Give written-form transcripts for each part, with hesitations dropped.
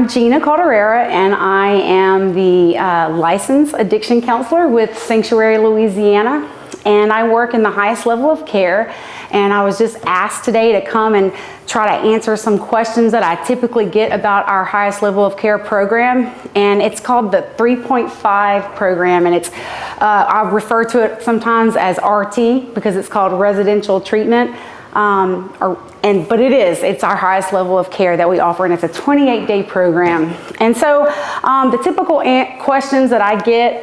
I'm Gina Calderera, and I am the licensed addiction counselor with Sanctuary, Louisiana, and I work in the highest level of care. And I was just asked today to come and try to answer some questions that I typically get about our highest level of care program. And it's called the 3.5 program, and it's I refer to it sometimes as RT because it's called residential treatment. But it's our highest level of care that we offer, and it's a 28-day program. And so the typical questions that I get,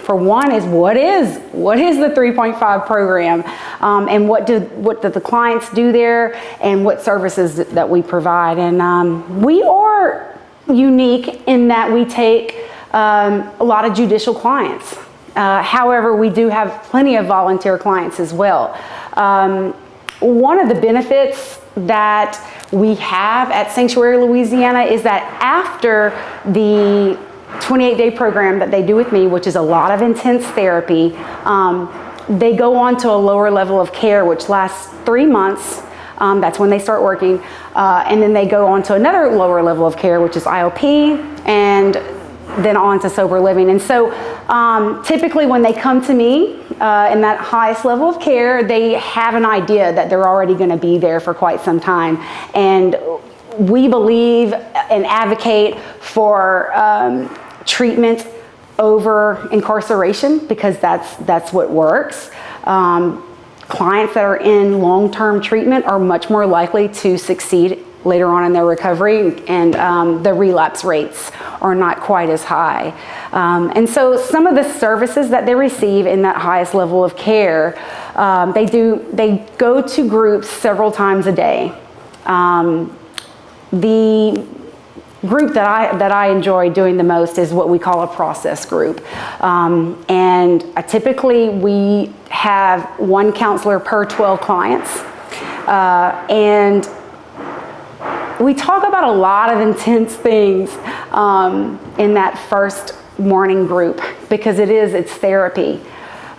for one, is what is the 3.5 program, and what do the clients do there, and what services that we provide. And we are unique in that we take a lot of judicial clients. However, we do have plenty of volunteer clients as well. One of the benefits that we have at Sanctuary, Louisiana is that after the 28-day program that they do with me, which is a lot of intense therapy, they go on to a lower level of care, which lasts 3 months. That's when they start working. And then they go on to another lower level of care, which is IOP, and then on to sober living. And so typically when they come to me in that highest level of care, they have an idea that they're already going to be there for quite some time. And we believe and advocate for treatment over incarceration because that's what works. Clients that are in long-term treatment are much more likely to succeed later on in their recovery, and the relapse rates are not quite as high. And so some of the services that they receive in that highest level of care, they go to groups several times a day. The group that I enjoy doing the most is what we call a process group. And typically we have one counselor per 12 clients. And we talk about a lot of intense things in that first morning group because it's therapy.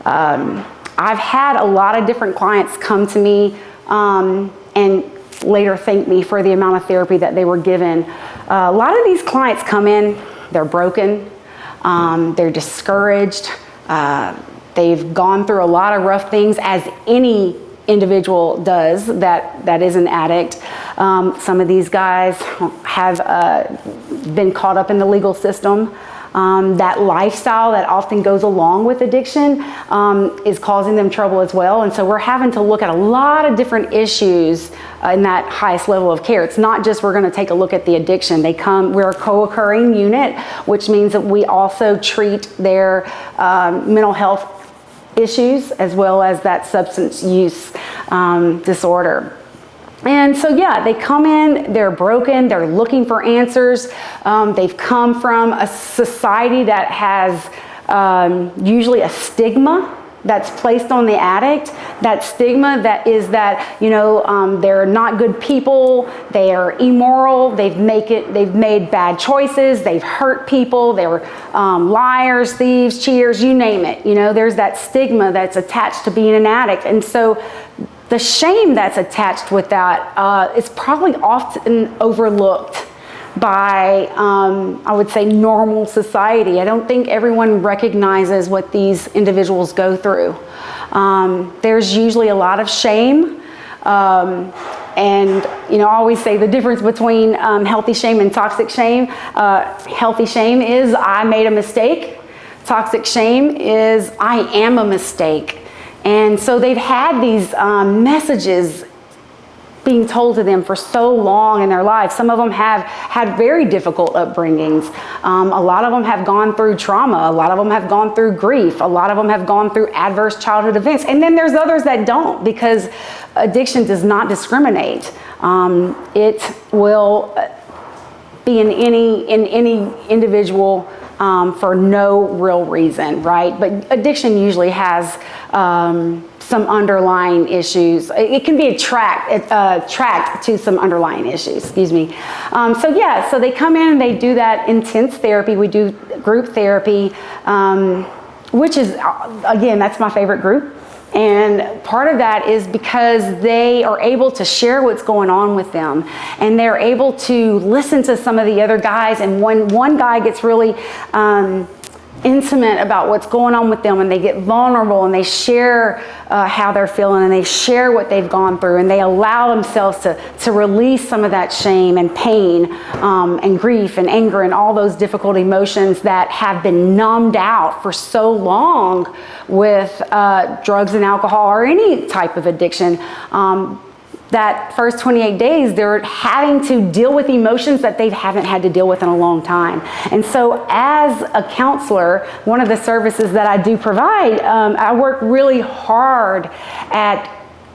I've had a lot of different clients come to me and later thank me for the amount of therapy that they were given. A lot of these clients come in, they're broken, they're discouraged, they've gone through a lot of rough things, as any individual does that is an addict. Some of these guys have been caught up in the legal system. That lifestyle that often goes along with addiction is causing them trouble as well. And so we're having to look at a lot of different issues in that highest level of care. It's not just we're going to take a look at the addiction. We're a co-occurring unit, which means that we also treat their mental health issues as well as that substance use disorder. And so, they come in, they're broken, they're looking for answers. They've come from a society that has usually a stigma that's placed on the addict. That stigma that is that, they're not good people, they are immoral, they've made bad choices, they've hurt people, they're liars, thieves, cheaters, you name it. There's that stigma that's attached to being an addict. And so the shame that's attached with that is probably often overlooked by, I would say, normal society. I don't think everyone recognizes what these individuals go through. There's usually a lot of shame. And, I always say the difference between healthy shame and toxic shame. Healthy shame is I made a mistake. Toxic shame is I am a mistake. And so they've had these messages being told to them for so long in their lives. Some of them have had very difficult upbringings. A lot of them have gone through trauma. A lot of them have gone through grief. A lot of them have gone through adverse childhood events. And then there's others that don't, because addiction does not discriminate. It will be in any individual for no real reason, right? But addiction usually has some underlying issues. It can be tracked to some underlying issues, excuse me. So they come in and they do that intense therapy. We do group therapy, which is, again, that's my favorite group. And part of that is because they are able to share what's going on with them, and they're able to listen to some of the other guys. And when one guy gets really intimate about what's going on with them, and they get vulnerable and they share how they're feeling, and they share what they've gone through, and they allow themselves to release some of that shame and pain and grief and anger and all those difficult emotions that have been numbed out for so long with drugs and alcohol or any type of addiction. That first 28 days, they're having to deal with emotions that they haven't had to deal with in a long time. And so as a counselor, one of the services that I do provide, I work really hard at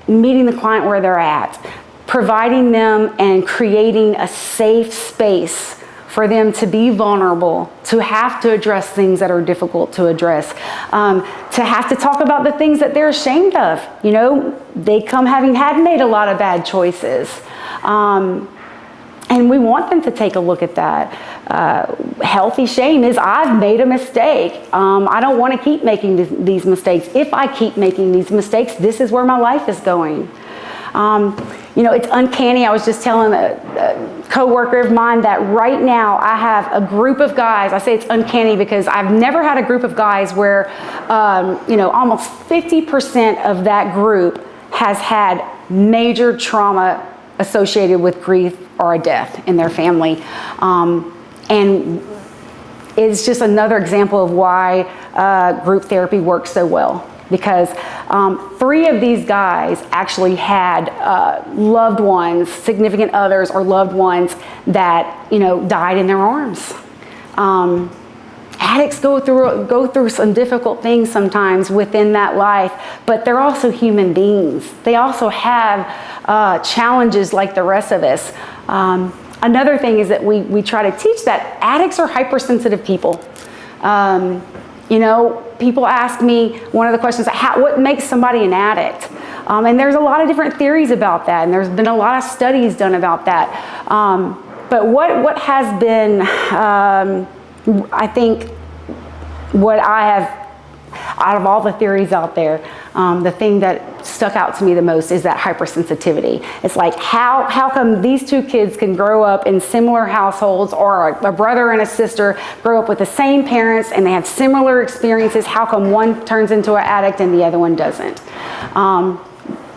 meeting the client where they're at, providing them and creating a safe space for them to be vulnerable, to have to address things that are difficult to address, to have to talk about the things that they're ashamed of. You know, they come having had made a lot of bad choices. And we want them to take a look at that. Healthy shame is, I've made a mistake. I don't want to keep making these mistakes. If I keep making these mistakes, this is where my life is going. You know, it's uncanny. I was just telling a coworker of mine that right now I have a group of guys. I say it's uncanny because I've never had a group of guys where, you know, almost 50% of that group has had major trauma associated with grief or a death in their family. And it's just another example of why group therapy works so well. Because 3 of these guys actually had loved ones, significant others, or loved ones that, you know, died in their arms. Addicts go through some difficult things sometimes within that life, but they're also human beings. They also have challenges like the rest of us. Another thing is that we try to teach that addicts are hypersensitive people. You know, people ask me, one of the questions, what makes somebody an addict? And there's a lot of different theories about that, and there's been a lot of studies done about that. But what has been, I think, what I have, out of all the theories out there, the thing that stuck out to me the most is that hypersensitivity. It's like, how come these 2 kids can grow up in similar households, or a brother and a sister grow up with the same parents and they have similar experiences? How come one turns into an addict and the other one doesn't?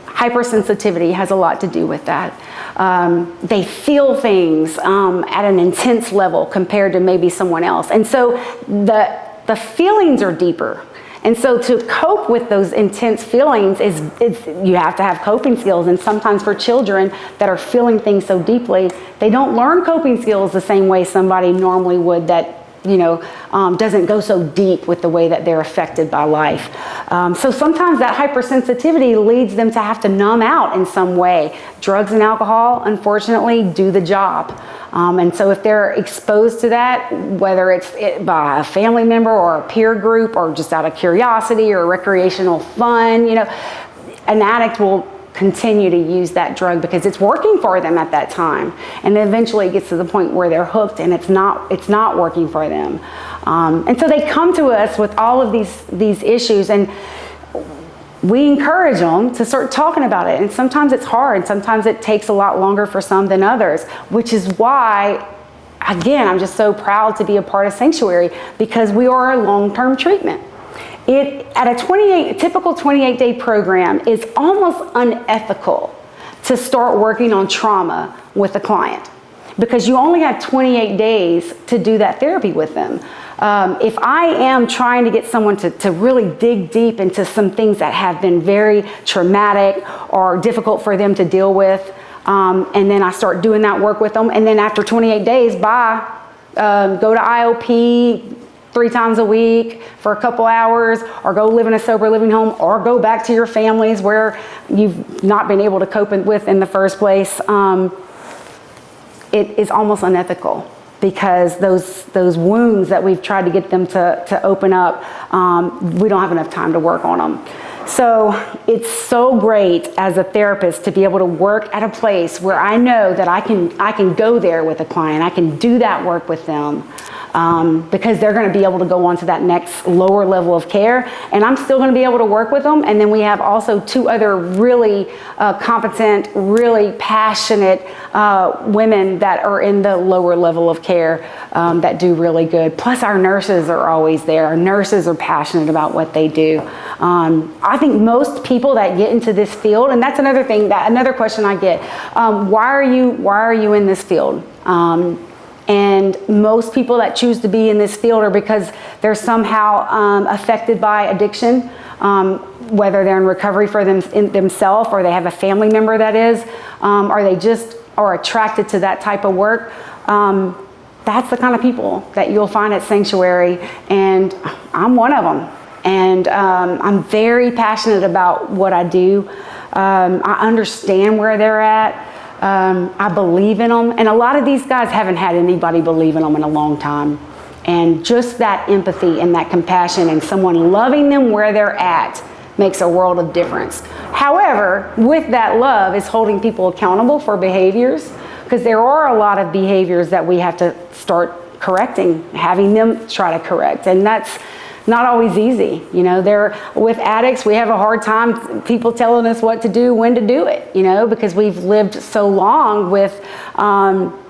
Hypersensitivity has a lot to do with that. They feel things at an intense level compared to maybe someone else. And so the feelings are deeper. And so to cope with those intense feelings you have to have coping skills. And sometimes for children that are feeling things so deeply, they don't learn coping skills the same way somebody normally would that, you know, doesn't go so deep with the way that they're affected by life. So sometimes that hypersensitivity leads them to have to numb out in some way. Drugs and alcohol, unfortunately, do the job. And so if they're exposed to that, whether it's by a family member or a peer group or just out of curiosity or recreational fun, you know, an addict will continue to use that drug because it's working for them at that time. And then eventually it gets to the point where they're hooked and it's not working for them. And so they come to us with all of these issues, and we encourage them to start talking about it. And sometimes it's hard. Sometimes it takes a lot longer for some than others, which is why, again, I'm just so proud to be a part of Sanctuary, because we are a long-term treatment. At a typical 28-day program, is almost unethical to start working on trauma with a client, because you only have 28 days to do that therapy with them. If I am trying to get someone to really dig deep into some things that have been very traumatic or difficult for them to deal with, and then I start doing that work with them, and then after 28 days, go to IOP 3 times a week for a couple hours, or go live in a sober living home, or go back to your families where you've not been able to cope with in the first place. It is almost unethical, because those wounds that we've tried to get them to open up, we don't have enough time to work on them. So it's so great as a therapist to be able to work at a place where I know that I can go there with a client. I can do that work with them. because they're going to be able to go on to that next lower level of care, and I'm still going to be able to work with them. And then we have also 2 other really competent, really passionate women that are in the lower level of care that do really good. Plus our nurses are always there. Our nurses are passionate about what they do. I think most people that get into this field, and that's another thing, another question I get, why are you in this field? And most people that choose to be in this field are because they're somehow affected by addiction, whether they're in recovery for themselves or they have a family member that is, or they just are attracted to that type of work. That's the kind of people that you'll find at Sanctuary, and I'm one of them. And I'm very passionate about what I do. I understand where they're at. I believe in them. And a lot of these guys haven't had anybody believe in them in a long time. And just that empathy and that compassion and someone loving them where they're at makes a world of difference. However, with that love is holding people accountable for behaviors, because there are a lot of behaviors that we have to start correcting, having them try to correct. And that's not always easy. You know, with addicts, we have a hard time people telling us what to do, when to do it, you know, because we've lived so long with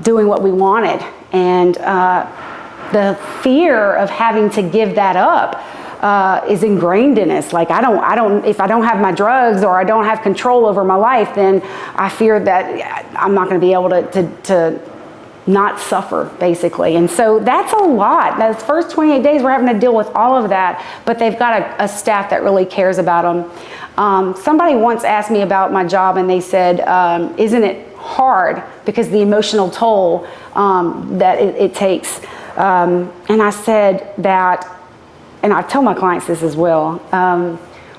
doing what we wanted. And the fear of having to give that up is ingrained in us. Like, if I don't have my drugs or I don't have control over my life, then I fear that I'm not going to be able to not suffer, basically. And so that's a lot. Those first 28 days, we're having to deal with all of that, but they've got a staff that really cares about them. Somebody once asked me about my job, and they said, isn't it hard because the emotional toll that it takes? And I said that, and I tell my clients this as well,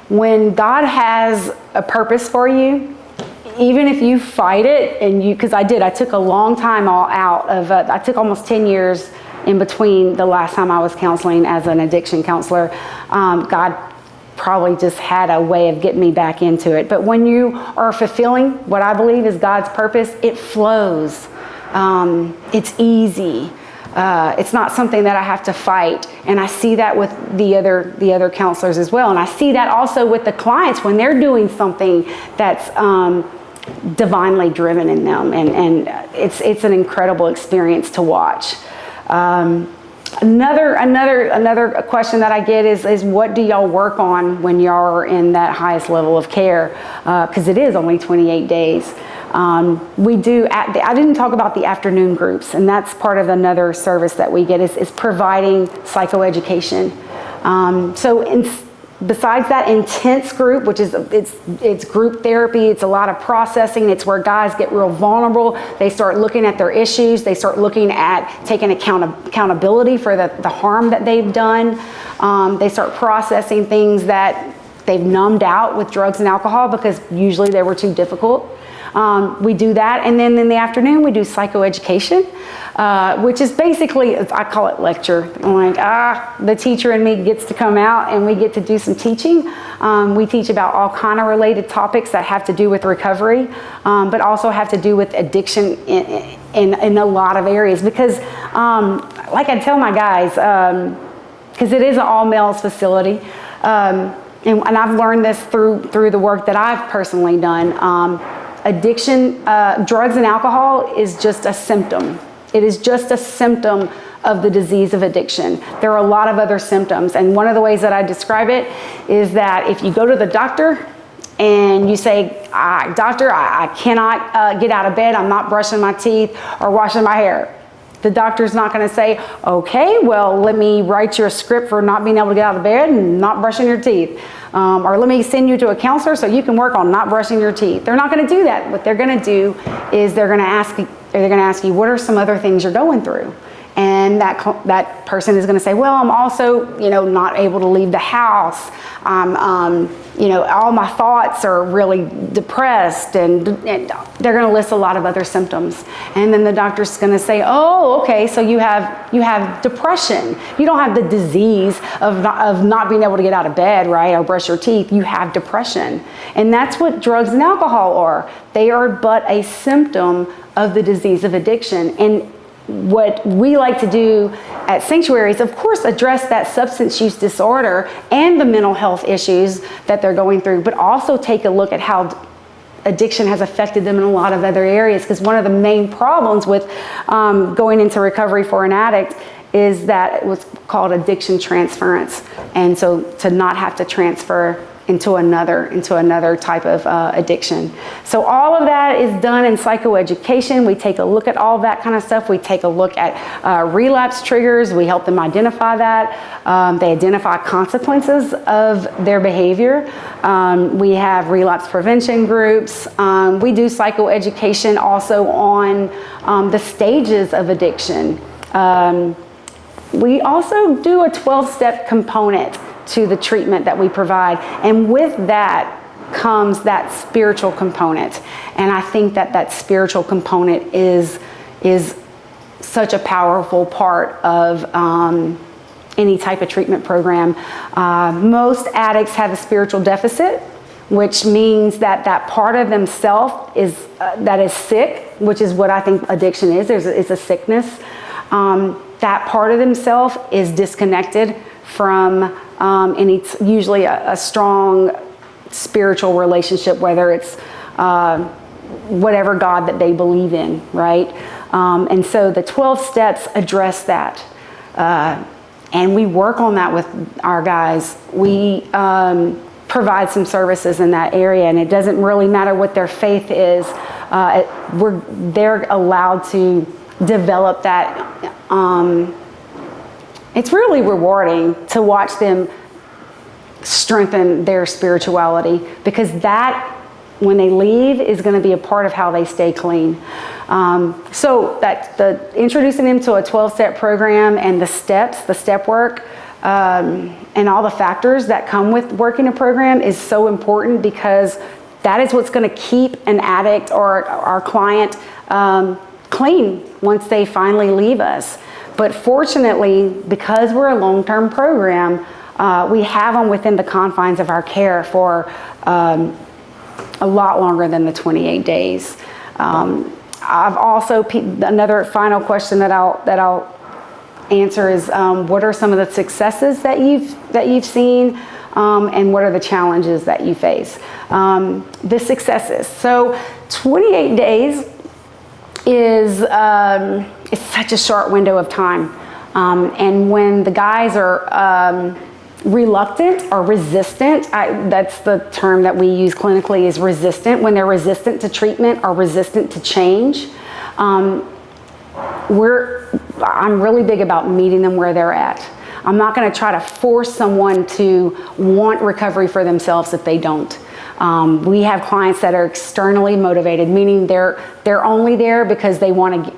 when God has a purpose for you, even if you fight it, because I took a long time I took almost 10 years in between the last time I was counseling as an addiction counselor. God probably just had a way of getting me back into it. But when you are fulfilling what I believe is God's purpose, it flows. It's easy. It's not something that I have to fight. And I see that with the other counselors as well. And I see that also with the clients when they're doing something that's divinely driven in them. And it's an incredible experience to watch. Another question that I get is what do y'all work on when y'all are in that highest level of care? Because it is only 28 days. We do, I didn't talk about the afternoon groups, and that's part of another service that we get is providing psychoeducation. Besides that intense group, which is it's group therapy, it's a lot of processing, it's where guys get real vulnerable, they start looking at their issues, they start looking at taking accountability for the harm that they've done, they start processing things that they've numbed out with drugs and alcohol because usually they were too difficult. We do that, and then in the afternoon we do psychoeducation, which is basically, I call it lecture. I'm like, the teacher and me gets to come out and we get to do some teaching. We teach about all kind of related topics that have to do with recovery, but also have to do with addiction in a lot of areas. Because, like I tell my guys, because it is an all males facility, and I've learned this through the work that I've personally done. Addiction, drugs and alcohol is just a symptom. It is just a symptom of the disease of addiction. There are a lot of other symptoms. And one of the ways that I describe it is that if you go to the doctor and you say, doctor, I cannot get out of bed, I'm not brushing my teeth or washing my hair. The doctor's not going to say, okay, well, let me write you a script for not being able to get out of bed and not brushing your teeth. Or let me send you to a counselor so you can work on not brushing your teeth. They're not going to do that. What they're going to do is they're going to ask you, what are some other things you're going through? And that person is going to say, well, I'm also, not able to leave the house. All my thoughts are really depressed, and they're going to list a lot of other symptoms. And then the doctor's going to say, oh, okay, so you have depression. You don't have the disease of not being able to get out of bed, right, or brush your teeth. You have depression. And that's what drugs and alcohol are. They are but a symptom of the disease of addiction. And what we like to do at Sanctuary is, of course, address that substance use disorder and the mental health issues that they're going through, but also take a look at how addiction has affected them in a lot of other areas. Because one of the main problems with going into recovery for an addict is that it was called addiction transference. And so to not have to transfer into another type of addiction. So all of that is done in psychoeducation. We take a look at all that kind of stuff. We take a look at relapse triggers. We help them identify that. They identify consequences of their behavior. We have relapse prevention groups. We do psychoeducation also on the stages of addiction. We also do a 12-step component to the treatment that we provide. And with that comes that spiritual component. And I think that that spiritual component is such a powerful part of any type of treatment program. Most addicts have a spiritual deficit, which means that that part of themselves that is sick, which is what I think addiction is. It's a sickness. That part of themselves is disconnected from and it's usually a strong spiritual relationship, whether it's whatever God that they believe in, right? And so the 12 steps address that. And we work on that with our guys. We provide some services in that area, and it doesn't really matter what their faith is. They're allowed to develop that. It's really rewarding to watch them strengthen their spirituality, because that, when they leave, is going to be a part of how they stay clean. So that introducing them to a 12-step program and the step work, and all the factors that come with working a program is so important, because that is what's going to keep an addict or our client clean once they finally leave us. But fortunately, because we're a long-term program, we have them within the confines of our care for a lot longer than the 28 days. I've also, another final question that I'll answer is, what are some of the successes that you've seen, and what are the challenges that you face? The successes. So 28 days is it's such a short window of time, and when the guys are reluctant or resistant, that's the term that we use clinically, is resistant. When they're resistant to treatment or resistant to change, I'm really big about meeting them where they're at. I'm not going to try to force someone to want recovery for themselves if they don't. We have clients that are externally motivated, meaning they're only there because they want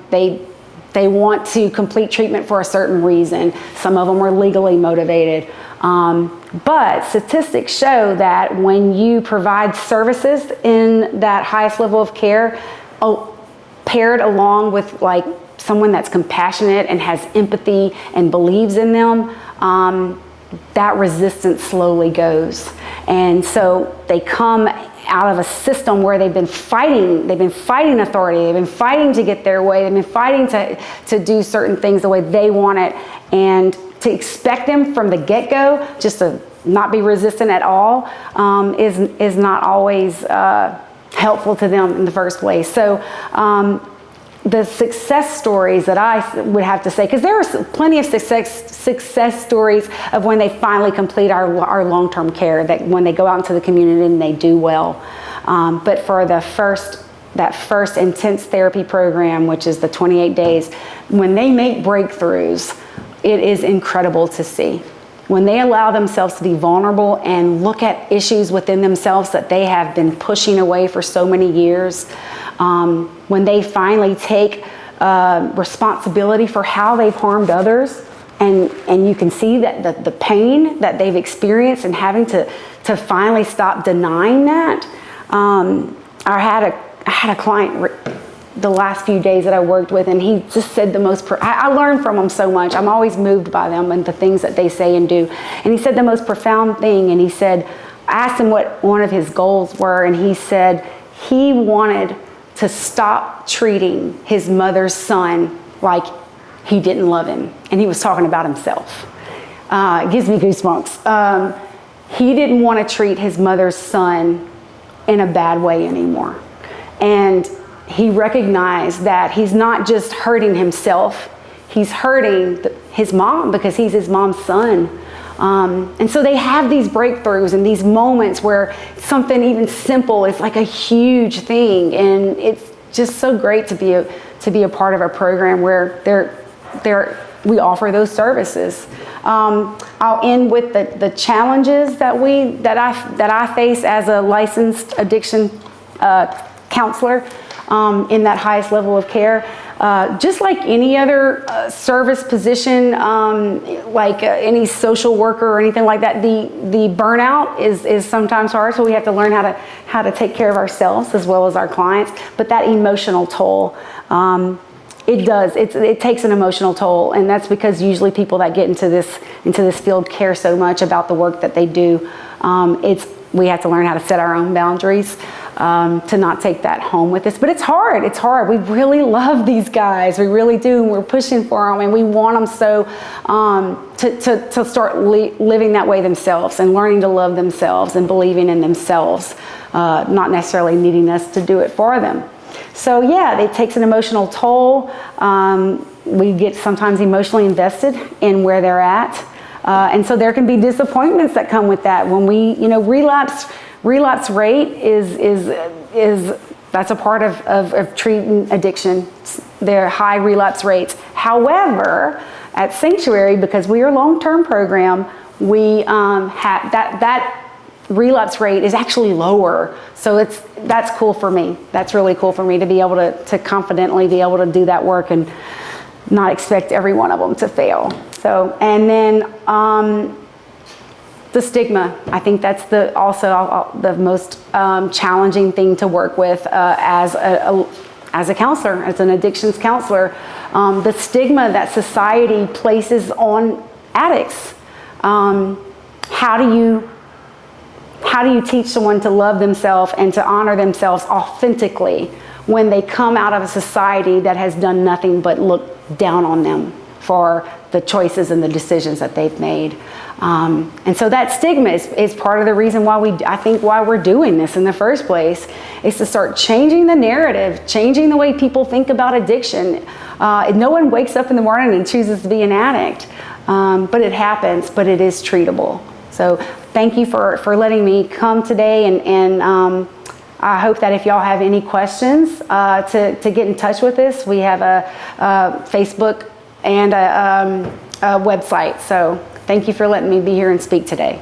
to complete treatment for a certain reason. Some of them are legally motivated. But statistics show that when you provide services in that highest level of care, paired along with like someone that's compassionate and has empathy and believes in them, that resistance slowly goes. And so they come out of a system where they've been fighting authority, they've been fighting to get their way, they've been fighting to do certain things the way they want it, and to expect them from the get-go just to not be resistant at all is not always helpful to them in the first place. So the success stories that I would have to say, because there are plenty of success stories of when they finally complete our long-term care, that when they go out into the community and they do well. But for that first intense therapy program, which is the 28 days, when they make breakthroughs, it is incredible to see. When they allow themselves to be vulnerable and look at issues within themselves that they have been pushing away for so many years, when they finally take responsibility for how they've harmed others, and you can see that the pain that they've experienced and having to finally stop denying that. I had a client the last few days that I worked with, and he just said the most, I learn from them so much. I'm always moved by them and the things that they say and do. And he said the most profound thing, and he said, I asked him what one of his goals were, and he said he wanted to stop treating his mother's son like he didn't love him, and he was talking about himself. It gives me goosebumps. He didn't want to treat his mother's son in a bad way anymore. And he recognized that he's not just hurting himself, he's hurting his mom, because he's his mom's son. And so they have these breakthroughs and these moments where something even simple is like a huge thing. And it's just so great to be a part of a program where we offer those services. I'll end with the challenges that I face as a licensed addiction counselor in that highest level of care. Just like any other service position, like any social worker or anything like that, the burnout is sometimes hard. So we have to learn how to take care of ourselves as well as our clients. But that emotional toll, it takes an emotional toll, and that's because usually people that get into this field care so much about the work that they do. We have to learn how to set our own boundaries, to not take that home with us. But it's hard. It's hard. We really love these guys. We really do. And we're pushing for them, and we want them so to start living that way themselves and learning to love themselves and believing in themselves, not necessarily needing us to do it for them. So yeah, it takes an emotional toll. We get sometimes emotionally invested in where they're at. And so there can be disappointments that come with that. When we, relapse rate is that's a part of treating addiction. There are high relapse rates. However, at Sanctuary, because we are a long-term program, we have that relapse rate is actually lower. So that's cool for me. That's really cool for me to be able to confidently be able to do that work and not expect every one of them to fail. So, and then the stigma. I think that's also the most challenging thing to work with as a counselor, as an addictions counselor. The stigma that society places on addicts. How do you teach someone to love themselves and to honor themselves authentically when they come out of a society that has done nothing but look down on them for the choices and the decisions that they've made? And so that stigma is part of the reason why we're doing this in the first place, is to start changing the narrative, changing the way people think about addiction. No one wakes up in the morning and chooses to be an addict, but it happens, but it is treatable. So thank you for letting me come today, and I hope that if y'all have any questions to get in touch with us, we have a Facebook and a website. So thank you for letting me be here and speak today.